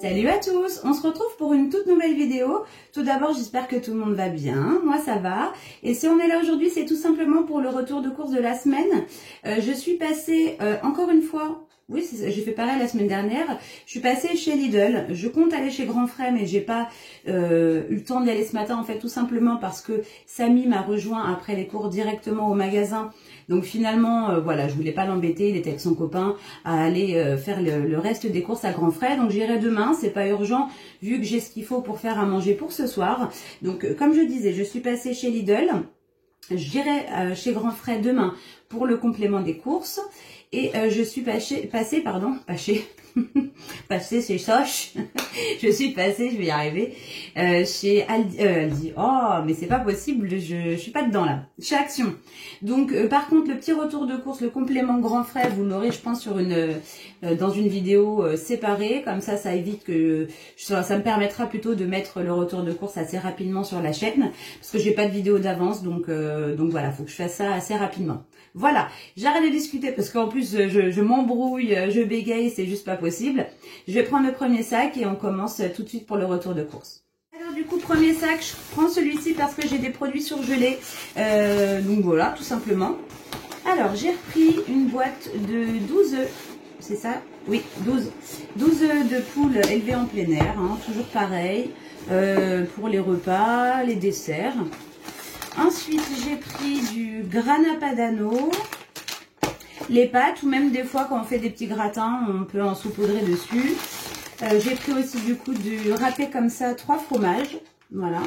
Salut à tous, on se retrouve pour une toute nouvelle vidéo. Tout d'abord, j'espère que tout le monde va bien, moi ça va. Et si on est là aujourd'hui, c'est tout simplement pour le retour de course de la semaine. Je suis passée, encore une fois, oui j'ai fait pareil la semaine dernière, je suis passée chez Lidl. Je compte aller chez Grand Frais, mais j'ai pas eu le temps d'y aller ce matin, en fait, tout simplement parce que Samy m'a rejoint après les cours directement au magasin. Donc finalement, voilà, je voulais pas l'embêter, il était avec son copain à aller faire le reste des courses à Grand Frais. Donc j'irai demain, c'est pas urgent vu que j'ai ce qu'il faut pour faire à manger pour ce soir. Donc comme je disais, je suis passée chez Lidl. J'irai chez Grand Frais demain pour le complément des courses. Et je suis passée chez Soch. Je suis passée, je vais y arriver, chez Aldi. Oh, mais c'est pas possible, je suis pas dedans là. Chez Action. Donc, par contre, le petit retour de course, le complément Grand Frais, vous l'aurez, je pense, sur dans une vidéo séparée. Comme ça évite que ça me permettra plutôt de mettre le retour de course assez rapidement sur la chaîne, parce que j'ai pas de vidéo d'avance. Donc voilà, faut que je fasse ça assez rapidement. Voilà, j'arrête de discuter parce qu'en plus je m'embrouille, je bégaye, c'est juste pas possible. Je vais prendre le premier sac et on commence tout de suite pour le retour de course. Alors du coup, premier sac, je prends celui-ci parce que j'ai des produits surgelés. Donc voilà, tout simplement. Alors j'ai repris une boîte de 12 œufs, c'est ça? Oui, 12 œufs de poule élevés en plein air, hein, toujours pareil, pour les repas, les desserts. Ensuite, j'ai pris du grana padano, les pâtes, ou même des fois quand on fait des petits gratins, on peut en saupoudrer dessus. J'ai pris aussi du coup du râpé comme ça, 3 fromages, voilà.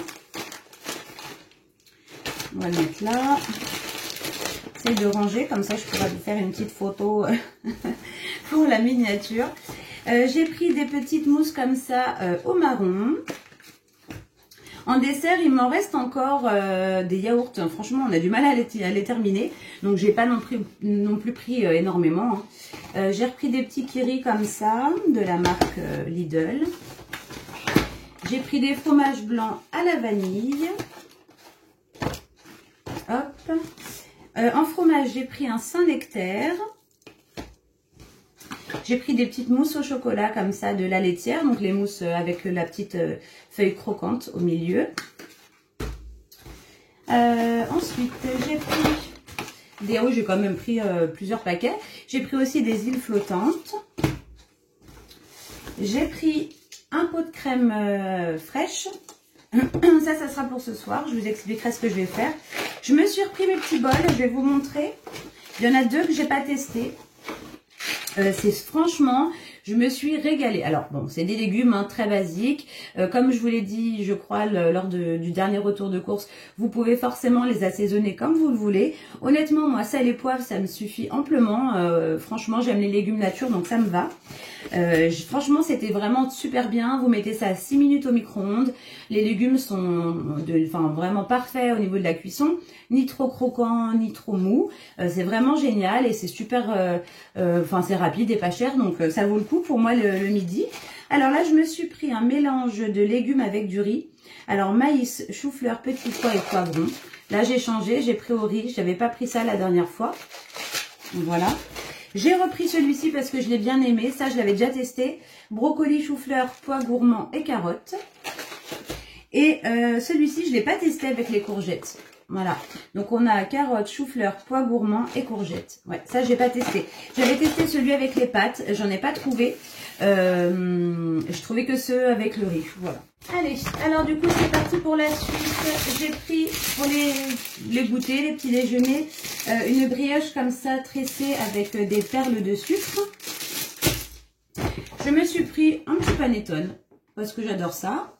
On va le mettre là. J'essaie de ranger, comme ça je pourrais vous faire une petite photo pour la miniature. J'ai pris des petites mousses comme ça au marron. En dessert, il m'en reste encore des yaourts. Franchement, on a du mal à les terminer. Donc, j'ai pas non plus pris énormément. Hein. J'ai repris des petits kiris comme ça, de la marque Lidl. J'ai pris des fromages blancs à la vanille. Hop. En fromage, j'ai pris un Saint-Nectaire. J'ai pris des petites mousses au chocolat comme ça de la laitière, donc les mousses avec la petite feuille croquante au milieu. Ensuite, j'ai pris j'ai quand même pris plusieurs paquets. J'ai pris aussi des îles flottantes. J'ai pris un pot de crème fraîche. Ça sera pour ce soir. Je vous expliquerai ce que je vais faire. Je me suis repris mes petits bols. Je vais vous montrer. Il y en a deux que j'ai pas testés. Franchement, je me suis régalée. Alors bon, c'est des légumes hein, très basiques. Comme je vous l'ai dit, je crois, lors du dernier retour de course, vous pouvez forcément les assaisonner comme vous le voulez. Honnêtement, moi, sel et poivre, ça me suffit amplement. Franchement, j'aime les légumes nature, donc ça me va. Franchement, c'était vraiment super bien. Vous mettez ça à 6 minutes au micro-ondes. Les légumes sont vraiment parfaits au niveau de la cuisson. Ni trop croquant, ni trop mou. C'est vraiment génial et c'est super... c'est rapide et pas cher, donc ça vaut le coup pour moi le midi. Alors là, je me suis pris un mélange de légumes avec du riz. Alors maïs, chou-fleur, petits pois et poivrons. Là, j'ai changé, j'ai pris au riz. J'avais pas pris ça la dernière fois. Voilà. J'ai repris celui-ci parce que je l'ai bien aimé. Ça, je l'avais déjà testé. Brocoli, chou-fleur, pois gourmands et carottes. Et celui-ci, je l'ai pas testé avec les courgettes. Voilà, donc on a carottes, chou-fleur, pois gourmands et courgettes. Ouais, ça j'ai pas testé. J'avais testé celui avec les pâtes, j'en ai pas trouvé. Je trouvais que ceux avec le riz. Voilà. Allez, alors du coup c'est parti pour la suite. J'ai pris pour les goûters, les petits déjeuners, une brioche comme ça tressée avec des perles de sucre. Je me suis pris un petit panettone parce que j'adore ça.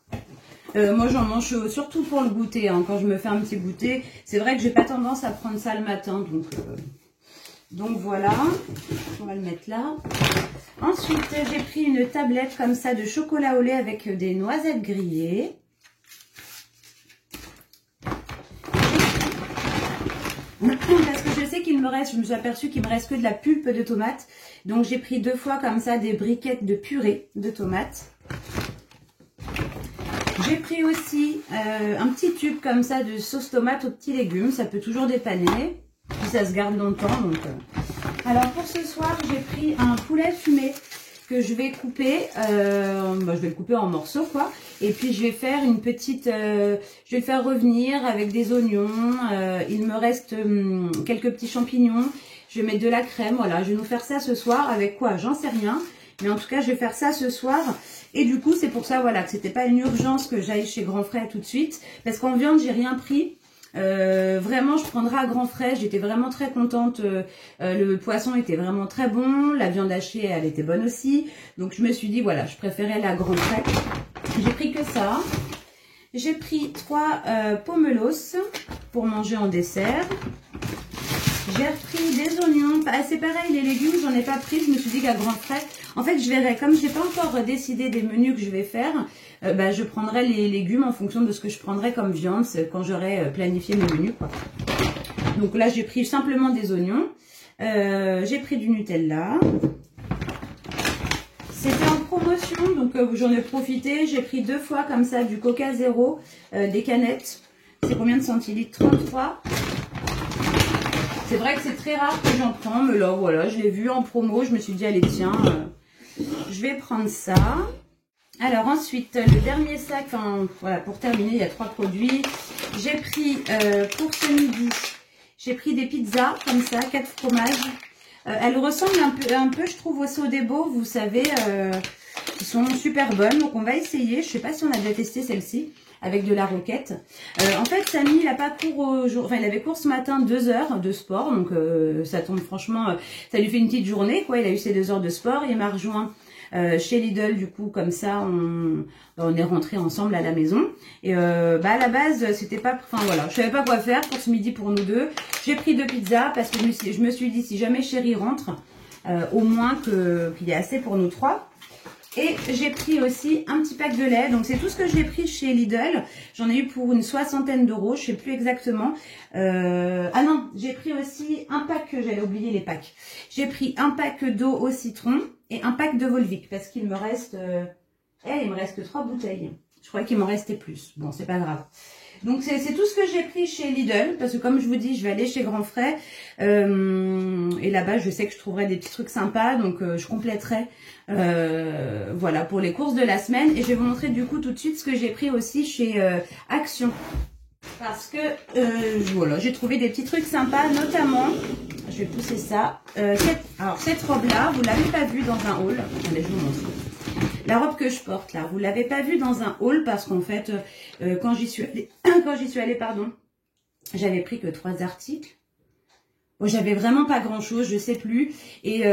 Moi j'en mange surtout pour le goûter, hein. Quand je me fais un petit goûter, c'est vrai que j'ai pas tendance à prendre ça le matin, donc voilà, on va le mettre là. Ensuite j'ai pris une tablette comme ça de chocolat au lait avec des noisettes grillées. Parce que je sais qu'il me reste, je me suis aperçue qu'il me reste que de la pulpe de tomate, donc j'ai pris 2 fois comme ça des briquettes de purée de tomates. J'ai pris aussi un petit tube comme ça de sauce tomate aux petits légumes. Ça peut toujours dépanner. Puis ça se garde longtemps. Donc, Alors pour ce soir, j'ai pris un poulet fumé que je vais couper, je vais le couper en morceaux quoi, et puis je vais faire une petite, je vais le faire revenir avec des oignons, il me reste quelques petits champignons, je vais mettre de la crème, voilà, je vais nous faire ça ce soir, avec quoi, j'en sais rien, mais en tout cas je vais faire ça ce soir, et du coup c'est pour ça voilà, que c'était pas une urgence que j'aille chez Grand Frais tout de suite, parce qu'en viande j'ai rien pris. Vraiment je prendrai à Grand Frais, j'étais vraiment très contente, le poisson était vraiment très bon, la viande hachée elle était bonne aussi, donc je me suis dit voilà, je préférais la Grand Frais. J'ai pris que ça, j'ai pris 3 pomelos pour manger en dessert, j'ai repris des oignons, c'est pareil les légumes j'en ai pas pris, je me suis dit qu'à Grand Frais, en fait je verrai, comme j'ai pas encore décidé des menus que je vais faire, je prendrai les légumes en fonction de ce que je prendrai comme viande quand j'aurai planifié mes menus quoi. Donc là j'ai pris simplement des oignons, j'ai pris du Nutella, c'était en promotion donc j'en ai profité, j'ai pris 2 fois comme ça du Coca Zéro, des canettes, c'est combien de centilitres, 33. C'est vrai que c'est très rare que j'en prends, mais là voilà, je l'ai vu en promo, je me suis dit allez tiens, je vais prendre ça. Alors ensuite, le dernier sac, enfin voilà, pour terminer, il y a 3 produits. J'ai pris pour ce midi, j'ai pris des pizzas comme ça, 4 fromages. Elles ressemblent un peu, je trouve, au Sodebo, vous savez, qui sont super bonnes. Donc on va essayer, je sais pas si on a déjà testé celle-ci, avec de la roquette. En fait, Samy, il a pas cours au jour, enfin il avait cours ce matin 2 heures de sport, donc ça tombe franchement, ça lui fait une petite journée, quoi. Il a eu ses 2 heures de sport, il m'a rejoint chez Lidl, du coup comme ça on est rentrés ensemble à la maison et à la base c'était pas, enfin voilà, je savais pas quoi faire pour ce midi pour nous deux. J'ai pris 2 pizzas parce que je me suis dit si jamais chérie rentre, au moins qu'il y a assez pour nous 3. Et j'ai pris aussi un petit pack de lait. Donc c'est tout ce que j'ai pris chez Lidl. J'en ai eu pour une 60aine d'euros. Je sais plus exactement. Ah non, j'ai pris aussi un pack, j'allais oublier les packs. J'ai pris un pack d'eau au citron et un pack de Volvic. Parce qu'il me reste... il me reste 3 bouteilles. Je crois qu'il m'en restait plus. Bon, c'est pas grave. Donc c'est tout ce que j'ai pris chez Lidl, parce que comme je vous dis, je vais aller chez Grand Frais, et là-bas je sais que je trouverai des petits trucs sympas, donc je compléterai voilà pour les courses de la semaine, et je vais vous montrer du coup tout de suite ce que j'ai pris aussi chez Action, parce que voilà, j'ai trouvé des petits trucs sympas, notamment, je vais pousser ça, cette robe-là, vous l'avez pas vue dans un haul, attendez, je vous montre. La robe que je porte là, vous l'avez pas vue dans un haul parce qu'en fait, quand j'y suis allée, pardon, j'avais pris que 3 articles. Bon, j'avais vraiment pas grand chose, je sais plus. Et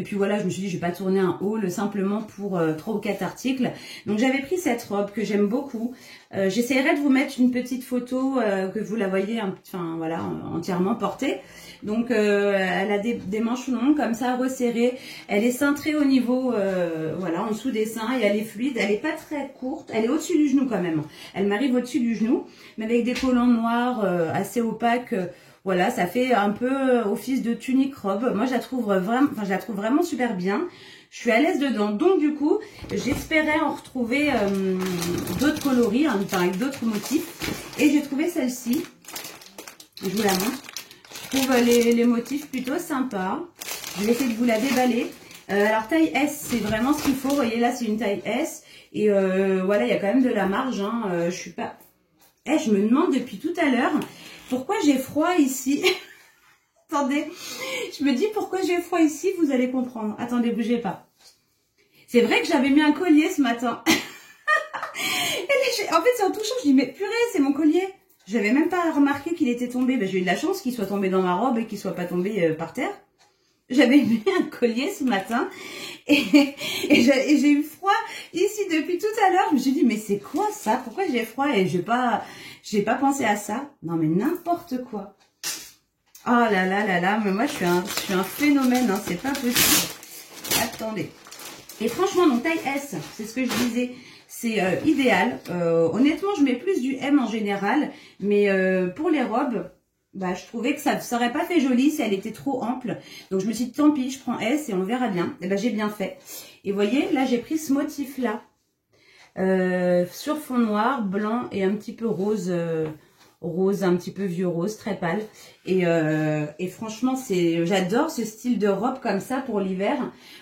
puis voilà, je me suis dit, je vais pas tourner un haul simplement pour 3 ou 4 articles. Donc j'avais pris cette robe que j'aime beaucoup. J'essaierai de vous mettre une petite photo que vous la voyez, enfin voilà, entièrement portée. Donc elle a des manches longues comme ça, resserrées. Elle est cintrée au niveau, voilà, en dessous des seins, et elle est fluide. Elle est pas très courte, elle est au-dessus du genou quand même. Elle m'arrive au-dessus du genou, mais avec des collants noirs assez opaques. Voilà, ça fait un peu office de tunique robe. Moi, je la trouve vraiment super bien. Je suis à l'aise dedans. Donc, du coup, j'espérais en retrouver d'autres coloris, hein, enfin, avec d'autres motifs. Et j'ai trouvé celle-ci. Je vous la montre. Je trouve les motifs plutôt sympas. Je vais essayer de vous la déballer. Alors, taille S, c'est vraiment ce qu'il faut. Vous voyez, là, c'est une taille S. Et voilà, il y a quand même de la marge. Hein. Je suis pas... je me demande depuis tout à l'heure... Pourquoi j'ai froid ici? Attendez, je me dis pourquoi j'ai froid ici, vous allez comprendre. Attendez, bougez pas. C'est vrai que j'avais mis un collier ce matin. En fait, c'est en touchant, je dis, mais purée, c'est mon collier. J'avais même pas remarqué qu'il était tombé. J'ai eu de la chance qu'il soit tombé dans ma robe et qu'il soit pas tombé par terre. J'avais mis un collier ce matin et j'ai eu froid ici depuis tout à l'heure. Je me suis dit, mais c'est quoi ça? Pourquoi j'ai froid? Et j'ai pas pensé à ça. Non, mais n'importe quoi. Oh là là là là, mais moi je suis un phénomène, hein, c'est pas possible. Attendez. Et franchement, donc taille S, c'est ce que je disais, c'est idéal. Honnêtement, je mets plus du M en général, mais pour les robes, je trouvais que ça aurait pas fait joli si elle était trop ample. Donc je me suis dit, tant pis, je prends S et on verra bien. Et j'ai bien fait. Et vous voyez, là j'ai pris ce motif-là. Sur fond noir, blanc et un petit peu rose rose, un petit peu vieux rose, très pâle. Et franchement, j'adore ce style de robe comme ça pour l'hiver.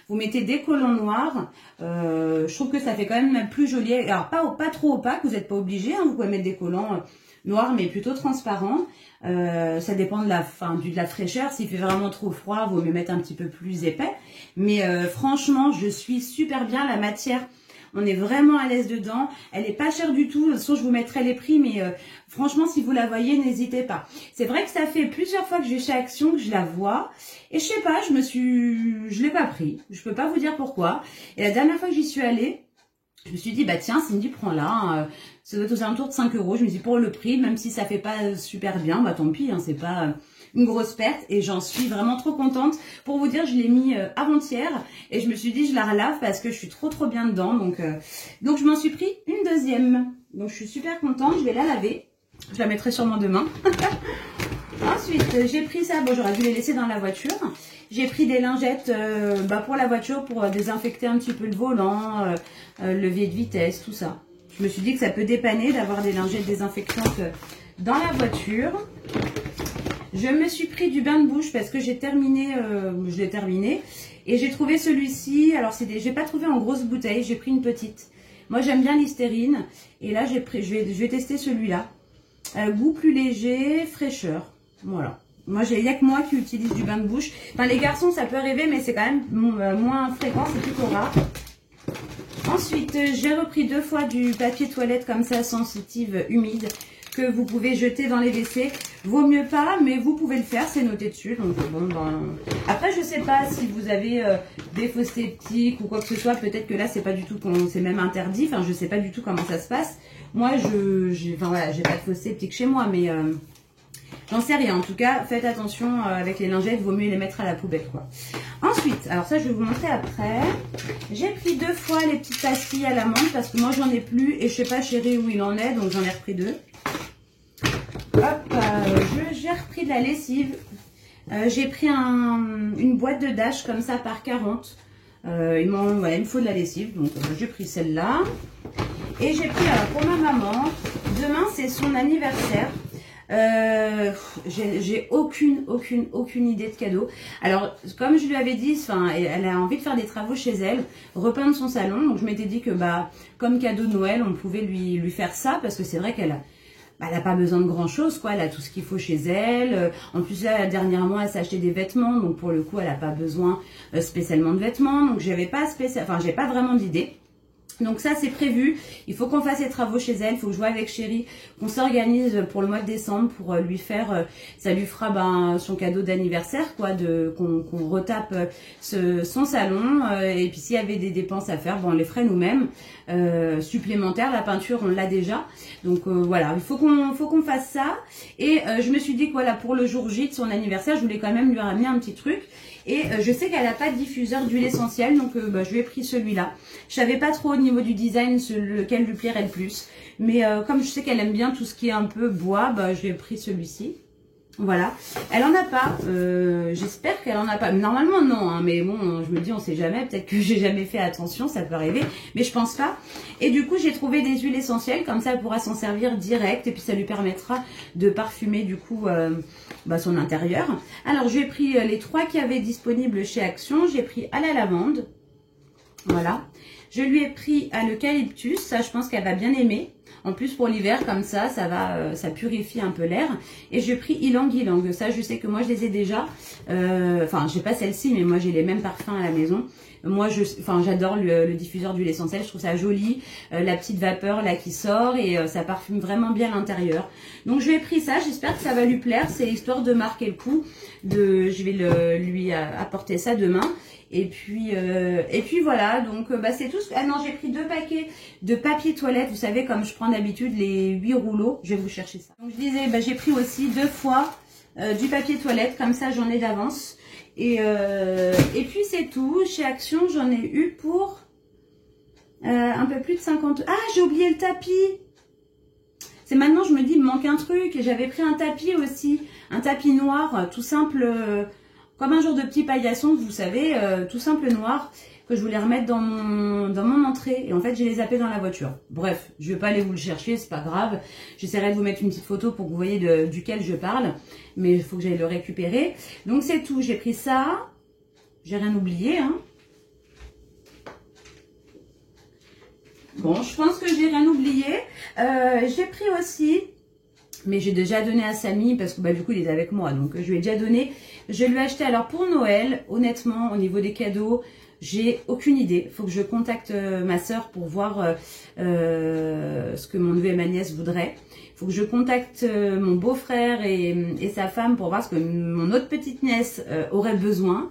Vous mettez des collants noirs. Je trouve que ça fait quand même plus joli. Alors, pas trop opaque, vous n'êtes pas obligé. Hein, vous pouvez mettre des collants noirs, mais plutôt transparents. Ça dépend de la fraîcheur. S'il fait vraiment trop froid, vaut mieux mettre un petit peu plus épais. Mais franchement, je suis super bien. La matière, on est vraiment à l'aise dedans. Elle est pas chère du tout. De toute façon, je vous mettrai les prix, mais franchement, si vous la voyez, n'hésitez pas. C'est vrai que ça fait plusieurs fois que je vais chez Action, que je la vois. Et je sais pas, je l'ai pas pris. Je peux pas vous dire pourquoi. Et la dernière fois que j'y suis allée, je me suis dit, bah tiens, Cindy, prends-la. Ça doit être aux alentours de 5 €. Je me dis, pour le prix, même si ça fait pas super bien, bah tant pis, hein, c'est pas une grosse perte. Et j'en suis vraiment trop contente. Pour vous dire, je l'ai mis avant-hier. Et je me suis dit, je la relave parce que je suis trop bien dedans. Donc je m'en suis pris une deuxième. Donc je suis super contente. Je vais la laver. Je la mettrai sûrement demain. Ensuite, j'ai pris ça. Bon, j'aurais dû les laisser dans la voiture. J'ai pris des lingettes pour la voiture, pour désinfecter un petit peu le volant, levier de vitesse, tout ça. Je me suis dit que ça peut dépanner d'avoir des lingettes désinfectantes dans la voiture. Je me suis pris du bain de bouche parce que j'ai terminé, je l'ai terminé. Et j'ai trouvé celui-ci. Alors, j'ai pas trouvé en grosse bouteille, j'ai pris une petite. Moi, j'aime bien Listerine. Et là, je vais tester celui-là. Goût plus léger, fraîcheur. Voilà. Moi, il n'y a que moi qui utilise du bain de bouche. Enfin, les garçons, ça peut arriver, mais c'est quand même moins fréquent, c'est plutôt rare. Ensuite, j'ai repris 2 fois du papier toilette comme ça, sensitive, humide, que vous pouvez jeter dans les WC. Vaut mieux pas, mais vous pouvez le faire, c'est noté dessus. Donc bon, après, je sais pas si vous avez des fosses sceptiques ou quoi que ce soit. Peut-être que là, c'est pas du tout, c'est même interdit. Enfin, je sais pas du tout comment ça se passe. Moi, j'ai pas de fosses sceptiques chez moi, mais j'en sais rien. En tout cas, faites attention avec les lingettes, vaut mieux les mettre à la poubelle, quoi. Ensuite, alors ça, je vais vous montrer après. J'ai pris 2 fois les petites pastilles à l'amande parce que moi, j'en ai plus et je sais pas, chérie, où il en est, donc j'en ai repris 2. Hop, j'ai repris de la lessive. J'ai pris une boîte de Dash comme ça par 40. Il me faut de la lessive, donc j'ai pris celle-là. Et j'ai pris, alors pour ma maman, demain c'est son anniversaire. J'ai aucune idée de cadeau. Alors comme je lui avais dit, elle a envie de faire des travaux chez elle, repeindre son salon. Donc je m'étais dit que comme cadeau de Noël, on pouvait lui faire ça parce que c'est vrai qu'elle n'a pas besoin de grand chose, quoi. Elle a tout ce qu'il faut chez elle. En plus, là, dernièrement, elle s'est acheté des vêtements. Donc, pour le coup, elle n'a pas besoin spécialement de vêtements. Donc, j'ai pas vraiment d'idée. Donc ça, c'est prévu. Il faut qu'on fasse les travaux chez elle. Il faut que je vois avec Chérie, qu'on s'organise pour le mois de décembre pour lui faire, ça lui fera son cadeau d'anniversaire, quoi, qu'on retape son salon. Et puis s'il y avait des dépenses à faire, on les ferait nous-mêmes. Supplémentaires, la peinture, on l'a déjà. Donc voilà, il faut qu'on fasse ça. Et je me suis dit que voilà, pour le jour J de son anniversaire, je voulais quand même lui ramener un petit truc. Et je sais qu'elle n'a pas de diffuseur d'huile essentielle, donc je lui ai pris celui-là. Je savais pas trop au niveau du design lequel lui plairait le plus. Mais comme je sais qu'elle aime bien tout ce qui est un peu bois, je lui ai pris celui-ci. Voilà. Elle en a pas. J'espère qu'elle en a pas. Normalement non, hein, mais bon, je me dis on sait jamais. Peut-être que j'ai jamais fait attention, ça peut arriver. Mais je pense pas. Et du coup j'ai trouvé des huiles essentielles, comme ça elle pourra s'en servir direct. Et puis ça lui permettra de parfumer du coup son intérieur. Alors j'ai pris les 3 qu'il y avait disponibles chez Action. J'ai pris à la lavande. Voilà. Je lui ai pris à l'eucalyptus. Ça je pense qu'elle va bien aimer. En plus pour l'hiver comme ça, ça purifie un peu l'air. Et j'ai pris ylang ylang. Ça je sais que moi je les ai déjà. Enfin j'ai pas celle-ci mais moi j'ai les mêmes parfums à la maison. Moi j'adore le diffuseur d'huile essentielle. Je trouve ça joli. La petite vapeur là qui sort et ça parfume vraiment bien l'intérieur. Donc je lui ai pris ça. J'espère que ça va lui plaire. C'est histoire de marquer le coup. Je vais lui apporter ça demain. Et puis voilà, donc c'est tout. Ah non, j'ai pris 2 paquets de papier toilette. Vous savez, comme je prends d'habitude les 8 rouleaux. Je vais vous chercher ça. Donc je disais, j'ai pris aussi 2 fois du papier toilette. Comme ça, j'en ai d'avance. Et puis c'est tout. Chez Action, j'en ai eu pour un peu plus de 50. Ah, j'ai oublié le tapis. C'est maintenant, je me dis, il me manque un truc. Et j'avais pris un tapis aussi. Un tapis noir, tout simple... comme un genre de petit paillasson, vous savez, tout simple noir, que je voulais remettre dans mon entrée. Et en fait, j'ai les zappés dans la voiture. Bref, je vais pas aller vous le chercher, c'est pas grave. J'essaierai de vous mettre une petite photo pour que vous voyez duquel je parle. Mais il faut que j'aille le récupérer. Donc, c'est tout. J'ai pris ça. J'ai rien oublié, hein. Bon, je pense que j'ai rien oublié. J'ai pris aussi... Mais j'ai déjà donné à Samy parce que bah, du coup il est avec moi. Donc je lui ai déjà donné. Je lui ai acheté alors pour Noël. Honnêtement, au niveau des cadeaux, j'ai aucune idée. Il faut que je contacte ma soeur pour voir ce que mon neveu et ma nièce voudraient. Il faut que je contacte mon beau-frère et sa femme pour voir ce que mon autre petite nièce aurait besoin.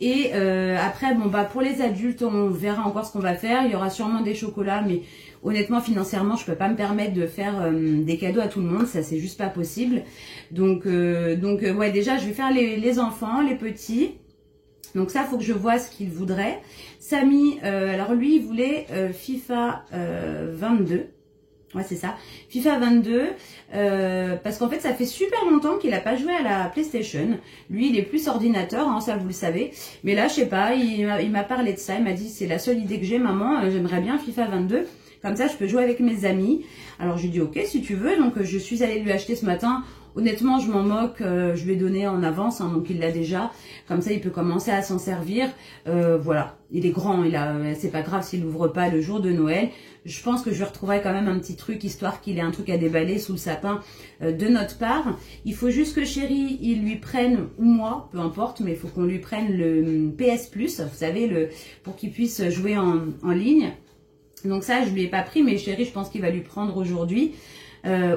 Et après, bon bah pour les adultes, on verra encore ce qu'on va faire. Il y aura sûrement des chocolats, mais honnêtement, financièrement, je peux pas me permettre de faire des cadeaux à tout le monde. Ça, c'est juste pas possible. Donc ouais, déjà, je vais faire les enfants, les petits. Donc ça, faut que je vois ce qu'il voudrait. Samy, alors lui, il voulait FIFA 22. Ouais, c'est ça. FIFA 22, parce qu'en fait, ça fait super longtemps qu'il n'a pas joué à la PlayStation. Lui, il est plus ordinateur, hein, ça vous le savez. Mais là, je sais pas, il m'a parlé de ça. Il m'a dit, c'est la seule idée que j'ai, maman, j'aimerais bien FIFA 22. Comme ça, je peux jouer avec mes amis. Alors, j'ai dit, ok, si tu veux. Donc, je suis allée lui acheter ce matin. Honnêtement, je m'en moque, je lui ai donné en avance, hein, donc il l'a déjà. Comme ça, il peut commencer à s'en servir. Voilà, il est grand, c'est pas grave s'il n'ouvre pas le jour de Noël. Je pense que je lui retrouverai quand même un petit truc, histoire qu'il ait un truc à déballer sous le sapin de notre part. Il faut juste que Chéri, il lui prenne, ou moi, peu importe, mais il faut qu'on lui prenne le PS Plus, vous savez, pour qu'il puisse jouer en ligne. Donc ça, je lui ai pas pris, mais Chéri, je pense qu'il va lui prendre aujourd'hui.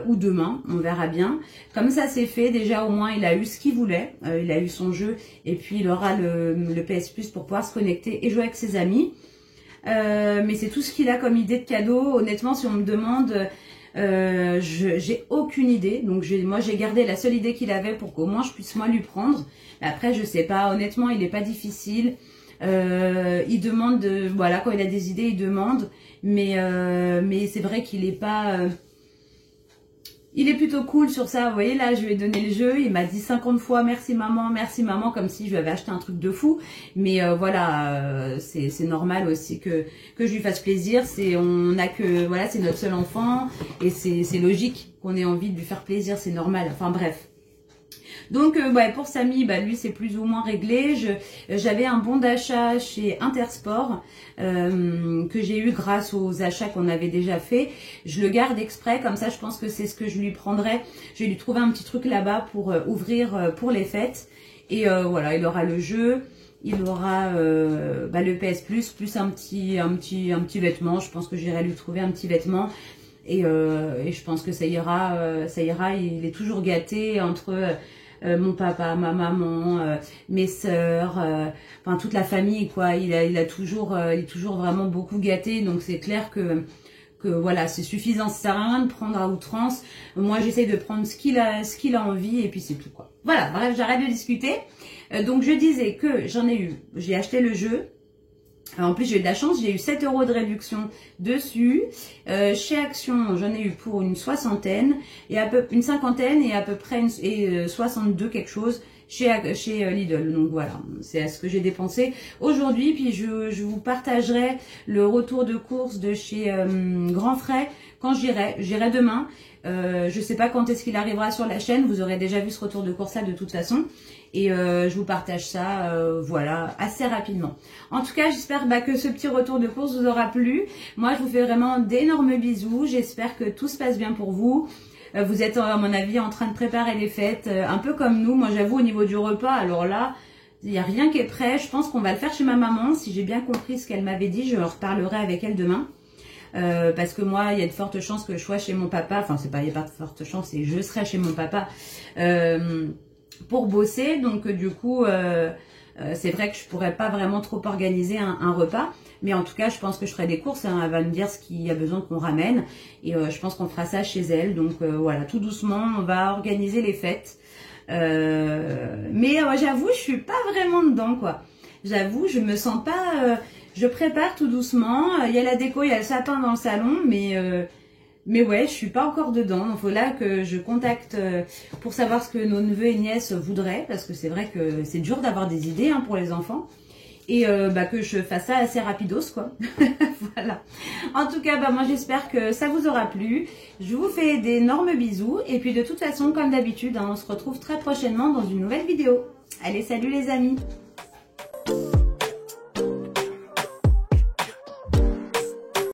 Ou demain, on verra bien. Comme ça c'est fait, déjà au moins il a eu ce qu'il voulait, il a eu son jeu et puis il aura le PS Plus pour pouvoir se connecter et jouer avec ses amis. Mais c'est tout ce qu'il a comme idée de cadeau. Honnêtement, si on me demande, j'ai aucune idée. Donc moi j'ai gardé la seule idée qu'il avait pour qu'au moins je puisse moi lui prendre. Après je sais pas, honnêtement il n'est pas difficile. Il demande, voilà, quand il a des idées il demande. Mais c'est vrai qu'il est pas... il est plutôt cool sur ça, vous voyez là, je lui ai donné le jeu, il m'a dit 50 fois merci maman, comme si je lui avais acheté un truc de fou. Mais voilà, c'est normal aussi que je lui fasse plaisir. Voilà, c'est notre seul enfant et c'est logique qu'on ait envie de lui faire plaisir, c'est normal. Enfin bref. Donc ouais, pour Samy, bah, lui c'est plus ou moins réglé. J'avais un bon d'achat chez Intersport que j'ai eu grâce aux achats qu'on avait déjà fait. Je le garde exprès, comme ça je pense que c'est ce que je lui prendrai. Je vais lui trouver un petit truc là-bas pour ouvrir pour les fêtes. Et voilà, il aura le jeu. Il aura le PS Plus un petit vêtement. Je pense que j'irai lui trouver un petit vêtement. Et je pense que ça ira. Il est toujours gâté entre mon papa, ma maman, mes sœurs, enfin toute la famille quoi. Il est toujours vraiment beaucoup gâté. Donc c'est clair que voilà, c'est suffisant. Ça sert à rien de prendre à outrance. Moi j'essaie de prendre ce qu'il a envie et puis c'est tout quoi. Voilà, bref, j'arrête de discuter. Donc je disais que j'ai acheté le jeu. En plus, j'ai eu de la chance, j'ai eu 7 € de réduction dessus. Chez Action, j'en ai eu pour une cinquantaine et à peu près 62 quelque chose chez Lidl. Donc voilà, c'est à ce que j'ai dépensé aujourd'hui. Puis je vous partagerai le retour de course de chez Grand Frais quand j'irai demain. Je sais pas quand est-ce qu'il arrivera sur la chaîne. Vous aurez déjà vu ce retour de course là de toute façon. Et je vous partage ça, voilà, assez rapidement. En tout cas, j'espère que ce petit retour de course vous aura plu. Moi, je vous fais vraiment d'énormes bisous. J'espère que tout se passe bien pour vous. Vous êtes, à mon avis, en train de préparer les fêtes, un peu comme nous. Moi, j'avoue, au niveau du repas, alors là, il n'y a rien qui est prêt. Je pense qu'on va le faire chez ma maman. Si j'ai bien compris ce qu'elle m'avait dit, je reparlerai avec elle demain. Parce que moi, il y a de fortes chances que je sois chez mon papa. Enfin, il n'y a pas de fortes chances, c'est je serai chez mon papa. Pour bosser, donc du coup c'est vrai que je pourrais pas vraiment trop organiser un repas, mais en tout cas je pense que je ferai des courses, hein. Elle va me dire ce qu'il y a besoin qu'on ramène et je pense qu'on fera ça chez elle. Donc voilà, tout doucement on va organiser les fêtes, mais j'avoue je suis pas vraiment dedans quoi. J'avoue je me sens pas, je prépare tout doucement, il y a la déco, il y a le sapin dans le salon, mais Mais ouais, je suis pas encore dedans. Il faut là que je contacte pour savoir ce que nos neveux et nièces voudraient, parce que c'est vrai que c'est dur d'avoir des idées pour les enfants. Et que je fasse ça assez rapidos, quoi. Voilà. En tout cas, moi j'espère que ça vous aura plu. Je vous fais d'énormes bisous. Et puis de toute façon, comme d'habitude, on se retrouve très prochainement dans une nouvelle vidéo. Allez, salut les amis!